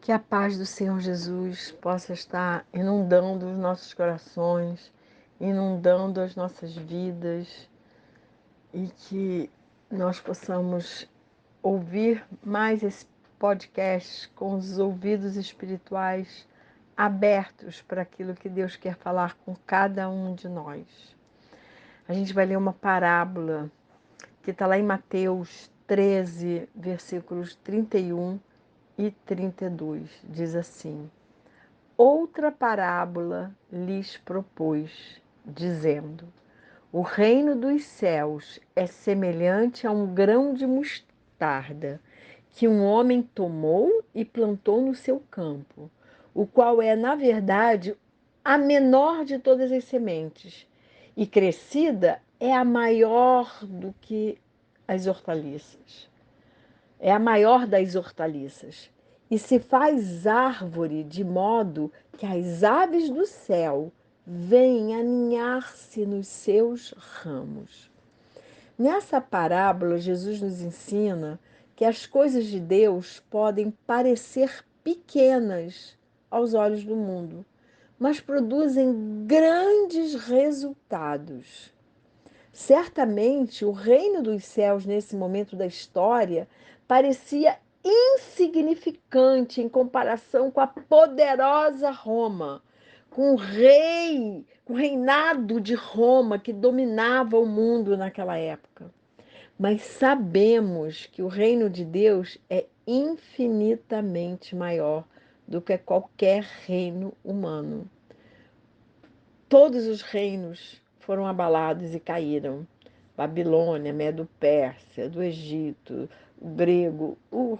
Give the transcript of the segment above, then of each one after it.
Que a paz do Senhor Jesus possa estar inundando os nossos corações, inundando as nossas vidas e que nós possamos ouvir mais esse podcast com os ouvidos espirituais abertos para aquilo que Deus quer falar com cada um de nós. A gente vai ler uma parábola que está lá em Mateus 13, versículos 31 e 32. Diz assim: Outra parábola lhes propôs, dizendo: O reino dos céus é semelhante a um grão de mostarda, que um homem tomou e plantou no seu campo, o qual é, na verdade, a menor de todas as sementes, e crescida é a maior do que as hortaliças. É a maior das hortaliças, e se faz árvore de modo que as aves do céu vêm aninhar-se nos seus ramos. Nessa parábola, Jesus nos ensina que as coisas de Deus podem parecer pequenas aos olhos do mundo, mas produzem grandes resultados. Certamente, o reino dos céus, nesse momento da história, parecia insignificante em comparação com a poderosa Roma, com o reinado de Roma que dominava o mundo naquela época. Mas sabemos que o reino de Deus é infinitamente maior do que qualquer reino humano. Todos os reinos foram abalados e caíram. Babilônia, Medo-Pérsia, do Egito, o grego, o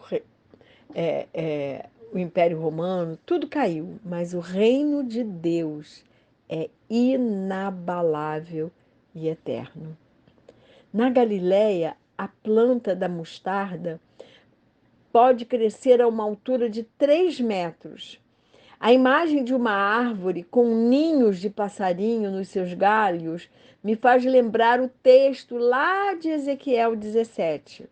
Império Romano, tudo caiu, mas o reino de Deus é inabalável e eterno. Na Galileia, a planta da mostarda pode crescer a uma altura de 3 metros. A imagem de uma árvore com ninhos de passarinho nos seus galhos me faz lembrar o texto lá de Ezequiel 17.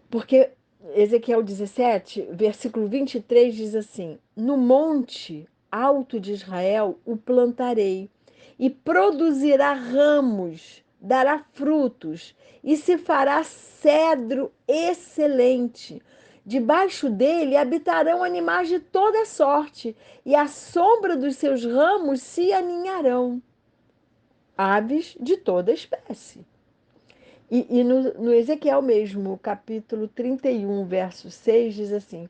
Porque Ezequiel 17, versículo 23 diz assim: No monte alto de Israel o plantarei, e produzirá ramos, dará frutos, e se fará cedro excelente. Debaixo dele habitarão animais de toda sorte, e à sombra dos seus ramos se aninharão aves de toda espécie. E no Ezequiel mesmo, capítulo 31, verso 6, diz assim: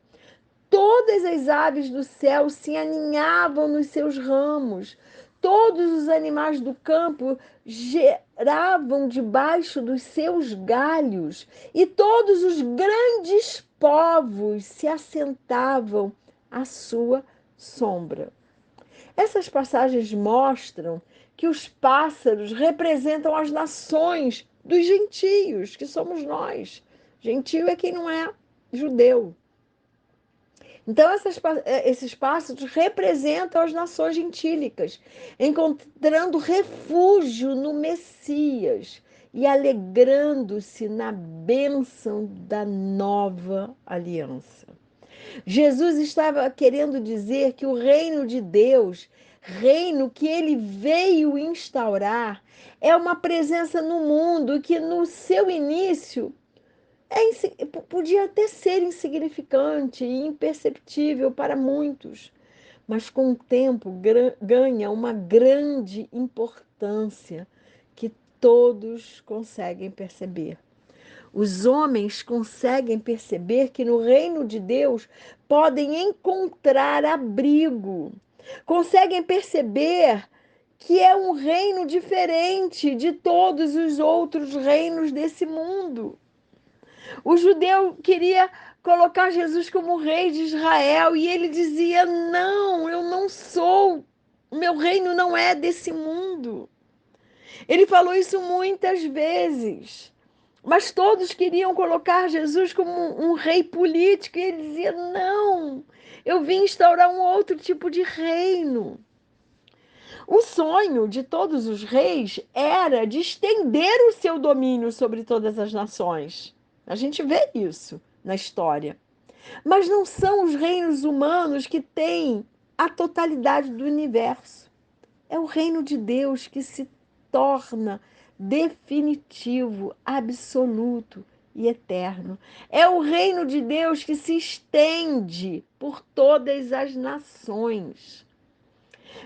Todas as aves do céu se aninhavam nos seus ramos, todos os animais do campo geravam debaixo dos seus galhos, e todos os grandes povos se assentavam à sua sombra. Essas passagens mostram que os pássaros representam as nações dos gentios, que somos nós. Gentio é quem não é judeu. Então, esses pássaros representam as nações gentílicas, encontrando refúgio no Messias e alegrando-se na bênção da nova aliança. Jesus estava querendo dizer que o reino de Deus, reino que ele veio instaurar, é uma presença no mundo que no seu início podia até ser insignificante e imperceptível para muitos, mas com o tempo ganha uma grande importância que todos conseguem perceber. Os homens conseguem perceber que no reino de Deus podem encontrar abrigo, conseguem perceber que é um reino diferente de todos os outros reinos desse mundo. O judeu queria colocar Jesus como rei de Israel e ele dizia: Não, eu não sou, o meu reino não é desse mundo. Ele falou isso muitas vezes. Mas todos queriam colocar Jesus como um rei político, e ele dizia: Não, eu vim instaurar um outro tipo de reino. O sonho de todos os reis era de estender o seu domínio sobre todas as nações. A gente vê isso na história. Mas não são os reinos humanos que têm a totalidade do universo. É o reino de Deus que se torna definitivo, absoluto e eterno. É o reino de Deus que se estende por todas as nações.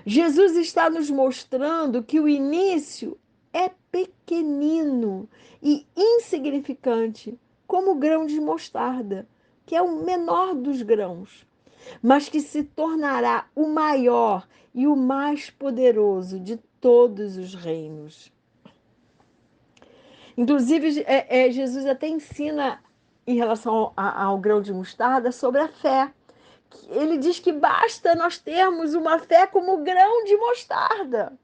Jesus está nos mostrando que o início é pequenino e insignificante, como o grão de mostarda, que é o menor dos grãos, mas que se tornará o maior e o mais poderoso de todos os reinos. Inclusive, Jesus até ensina em relação ao grão de mostarda sobre a fé. Ele diz que basta nós termos uma fé como o grão de mostarda,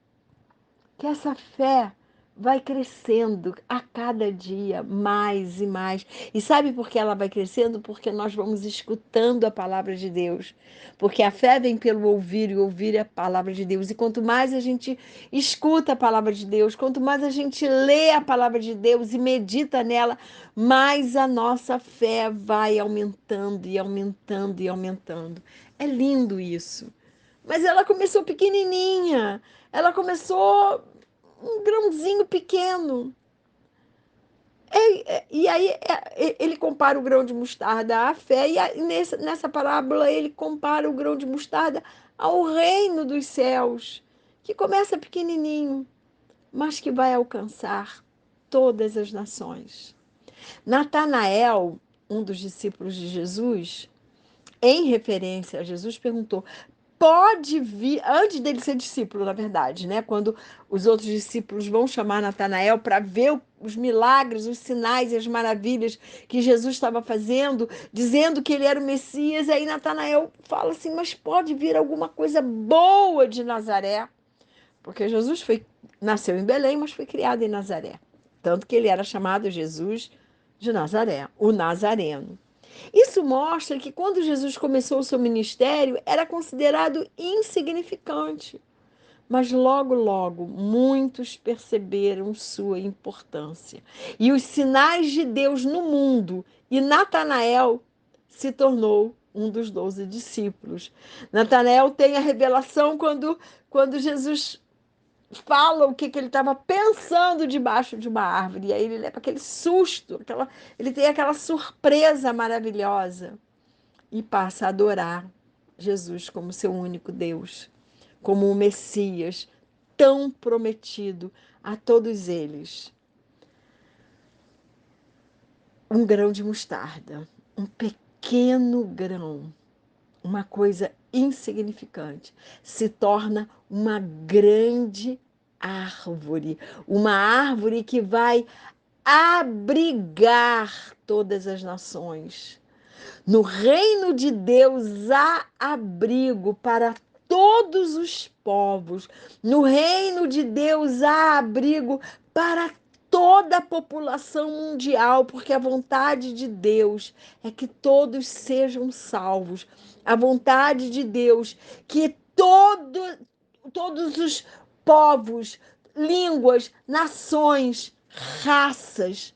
que essa fé vai crescendo a cada dia mais e mais. E sabe por que ela vai crescendo? Porque nós vamos escutando a palavra de Deus. Porque a fé vem pelo ouvir e ouvir a palavra de Deus. E quanto mais a gente escuta a palavra de Deus, quanto mais a gente lê a palavra de Deus e medita nela, mais a nossa fé vai aumentando e aumentando e aumentando. É lindo isso. Mas ela começou pequenininha. Ela começou um grãozinho pequeno. E aí ele compara o grão de mostarda à fé, e nessa parábola ele compara o grão de mostarda ao reino dos céus, que começa pequenininho, mas que vai alcançar todas as nações. Natanael, um dos discípulos de Jesus, em referência a Jesus, perguntou: pode vir, antes dele ser discípulo, na verdade, né? Quando os outros discípulos vão chamar Natanael para ver os milagres, os sinais e as maravilhas que Jesus estava fazendo, dizendo que ele era o Messias, aí Natanael fala assim: mas pode vir alguma coisa boa de Nazaré? Porque Jesus nasceu em Belém, mas foi criado em Nazaré. Tanto que ele era chamado Jesus de Nazaré, o Nazareno. Isso mostra que quando Jesus começou o seu ministério, era considerado insignificante. Mas logo, logo, muitos perceberam sua importância. E os sinais de Deus no mundo, e Natanael se tornou um dos 12 discípulos. Natanael tem a revelação quando Jesus fala o que ele estava pensando debaixo de uma árvore. E aí ele leva aquele susto, ele tem aquela surpresa maravilhosa e passa a adorar Jesus como seu único Deus, como o Messias tão prometido a todos eles. Um grão de mostarda, um pequeno grão, uma coisa insignificante, se torna uma grande árvore, uma árvore que vai abrigar todas as nações. No reino de Deus há abrigo para todos os povos. No reino de Deus há abrigo para toda a população mundial, porque a vontade de Deus é que todos sejam salvos. A vontade de Deus que todos os povos, línguas, nações, raças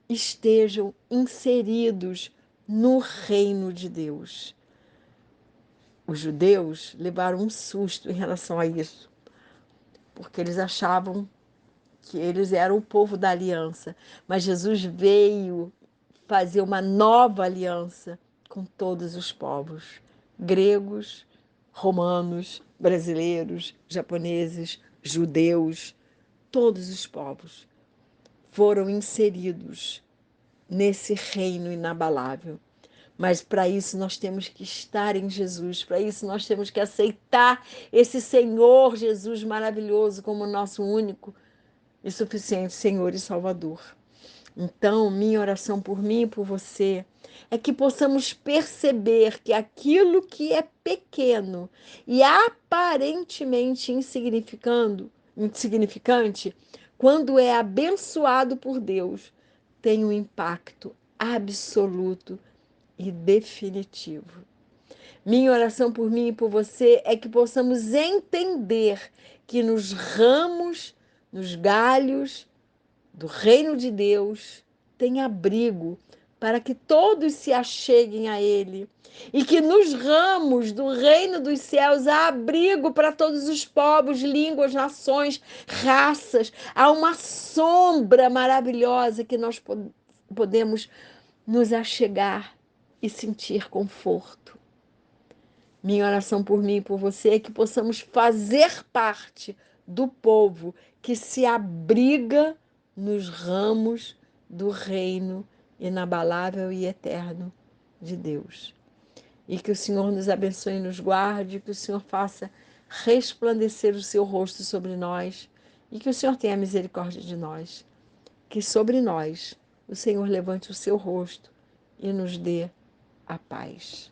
estejam inseridos no reino de Deus. Os judeus levaram um susto em relação a isso, porque eles achavam que eles eram o povo da aliança, mas Jesus veio fazer uma nova aliança com todos os povos, gregos, romanos, brasileiros, japoneses, judeus, todos os povos foram inseridos nesse reino inabalável. Mas para isso nós temos que estar em Jesus, para isso nós temos que aceitar esse Senhor Jesus maravilhoso como nosso único e suficiente Senhor e Salvador. Então, minha oração por mim e por você é que possamos perceber que aquilo que é pequeno e aparentemente insignificante, quando é abençoado por Deus, tem um impacto absoluto e definitivo. Minha oração por mim e por você é que possamos entender que nos ramos, nos galhos do reino de Deus tem abrigo para que todos se acheguem a Ele, e que nos ramos do reino dos céus há abrigo para todos os povos, línguas, nações, raças. Há uma sombra maravilhosa que nós podemos nos achegar e sentir conforto. Minha oração por mim e por você é que possamos fazer parte do povo que se abriga nos ramos do reino inabalável e eterno de Deus. E que o Senhor nos abençoe e nos guarde, que o Senhor faça resplandecer o seu rosto sobre nós e que o Senhor tenha misericórdia de nós. Que sobre nós o Senhor levante o seu rosto e nos dê a paz.